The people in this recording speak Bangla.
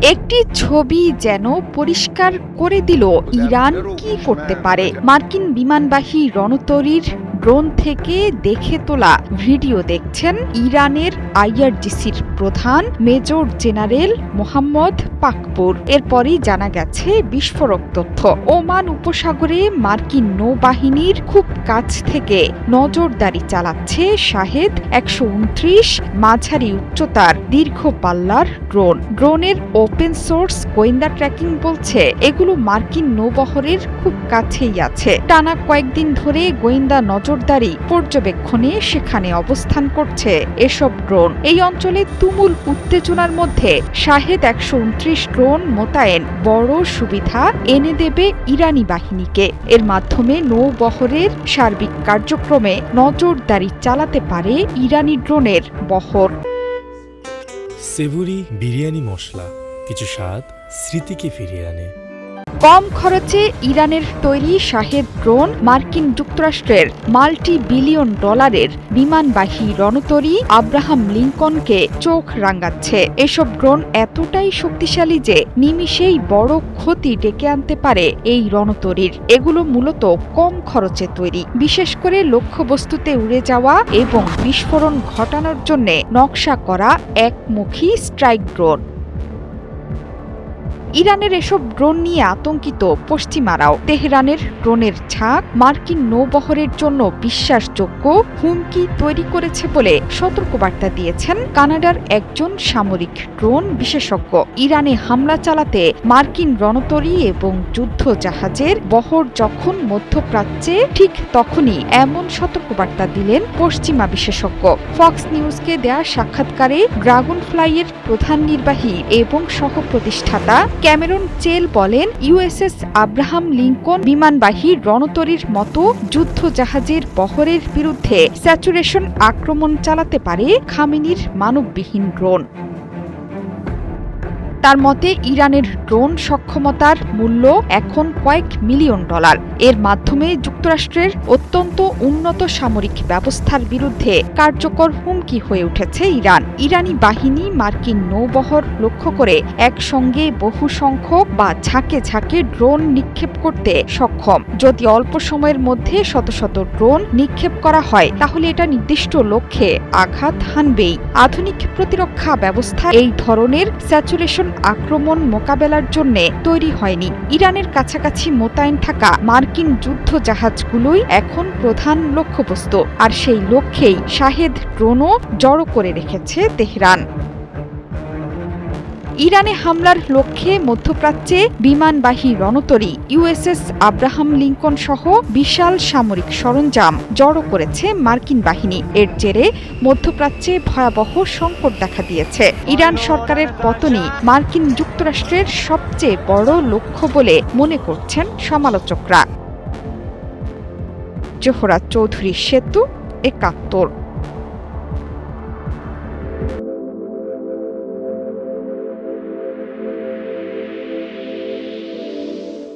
একটি ছবি যেন পরিষ্কার করে দিল ইরান কি করতে পারে। মার্কিন বিমানবাহী রণতরীর ড্রোন থেকে দেখে তোলা ভিডিও দেখছেন ইরানের আইআরজিসির প্রধান মেজর জেনারেল মোহাম্মদ পাকপুর। এরপরই জানা গেছে বিস্ফোরক তথ্য। ওমান উপসাগরে মার্কিন নৌবাহিনীর খুব কাছ থেকে নজরদারি চালাচ্ছে শাহেদ ১২৯ মাঝারি উচ্চতার দীর্ঘ পাল্লার ড্রোনের ওপেন সোর্স গোয়েন্দা ট্র্যাকিং বলছে এগুলো মার্কিন নৌবহরের খুব কাছেই আছে। টানা কয়েকদিন ধরে গোয়েন্দা নজরদারি পর্যবেক্ষণে সেখানে অবস্থান করছে এসব ড্রোন। এই অঞ্চলে তুমুল উত্তেজনার মধ্যে শাহেদ ১২৯ ড্রোন মোতায়েন বড় সুবিধা এনে দেবে ইরানি বাহিনীকে। এর মাধ্যমে নৌবহরের সার্বিক কার্যক্রমে নজরদারি চালাতে পারে ইরানি ড্রোনের বহর। সেভুরি বিরিয়ানি মশলা কিছু স্বাদ স্মৃতিকে ফিরিয়ে আনে। কম খরচে ইরানের তৈরি শাহেদ ড্রোন মার্কিন যুক্তরাষ্ট্রের মাল্টি বিলিয়ন ডলারের বিমানবাহী রণতরী আব্রাহাম লিঙ্কনকে চোখ রাঙাচ্ছে। এসব ড্রোন এতটাই শক্তিশালী যে নিমিষেই বড় ক্ষতি ডেকে আনতে পারে এই রণতরীর। এগুলো মূলত কম খরচে তৈরি, বিশেষ করে লক্ষ্যবস্তুতে উড়ে যাওয়া এবং বিস্ফোরণ ঘটানোর জন্য নকশা করা একমুখী স্ট্রাইক ড্রোন। ইরানের এসব ড্রোন নিয়ে আতঙ্কিত পশ্চিমারাও। তেহরানের ড্রোনের ঝাঁক মার্কিন নৌবহরের জন্য বিশ্বাসযোগ্য হুমকি তৈরি করেছে বলে সতর্কবার্তা দিয়েছেন কানাডার একজন সামরিক ড্রোন বিশেষজ্ঞ। ইরানে হামলা চালাতে মার্কিন রণতরী এবং যুদ্ধ জাহাজের বহর যখন মধ্যপ্রাচ্যে, ঠিক তখনই এমন সতর্কবার্তা দিলেন পশ্চিমা বিশেষজ্ঞ। ফক্স নিউজকে দেয়া সাক্ষাৎকারে ড্রাগন ফ্লাইয়ের প্রধান নির্বাহী এবং সহ প্রতিষ্ঠাতা ক্যামেরন চেল বলেন, ইউএসএস আব্রাহাম লিঙ্কন বিমানবাহী রণতরীর মতো যুদ্ধ জাহাজের বহরের বিরুদ্ধে স্যাচুরেশন আক্রমণ চালাতে পারে খামেনির মানববিহীন ড্রোন। তার মতে ইরানের ড্রোন সক্ষমতার মূল্য এখন কয়েক মিলিয়ন ডলার। এর মাধ্যমে যুক্তরাষ্ট্রের অত্যন্ত উন্নত সামরিক ব্যবস্থার বিরুদ্ধে কার্যকর হুমকি হয়ে উঠেছে ইরান। ইরানি বাহিনী মার্কিন নৌবহর লক্ষ্য করে একসঙ্গে বহু সংখ্যক বা ঝাঁকে ঝাঁকে ড্রোন নিক্ষেপ করতে সক্ষম। যদি অল্প সময়ের মধ্যে শত শত ড্রোন নিক্ষেপ করা হয় তাহলে এটা নির্দিষ্ট লক্ষ্যে আঘাত হানবেই। আধুনিক প্রতিরক্ষা ব্যবস্থা এই ধরনের স্যাচুরেশন আক্রমণ মোকাবেলার জন্য তৈরি হয়নি। ইরানের কাছাকাছি মোতায়েন থাকা মার্কিন যুদ্ধ জাহাজগুলোই এখন প্রধান লক্ষ্যবস্তু, আর সেই লক্ষ্যেই শাহেদ ড্রোনও জড়ো করে রেখেছে তেহরান। ইরানে হামলার লক্ষ্যে মধ্যপ্রাচ্যে বিমানবাহী রণতরী ইউএসএস আব্রাহাম লিঙ্কন সহ বিশাল সামরিক সরঞ্জাম জড়ো করেছে মার্কিন বাহিনী। এর জেরে মধ্যপ্রাচ্যে ভয়াবহ সংকট দেখা দিয়েছে। ইরান সরকারের পতনই মার্কিন যুক্তরাষ্ট্রের সবচেয়ে বড় লক্ষ্য বলে মনে করছেন সমালোচকরা। জোহরা চৌধুরী সেতু, ৭১।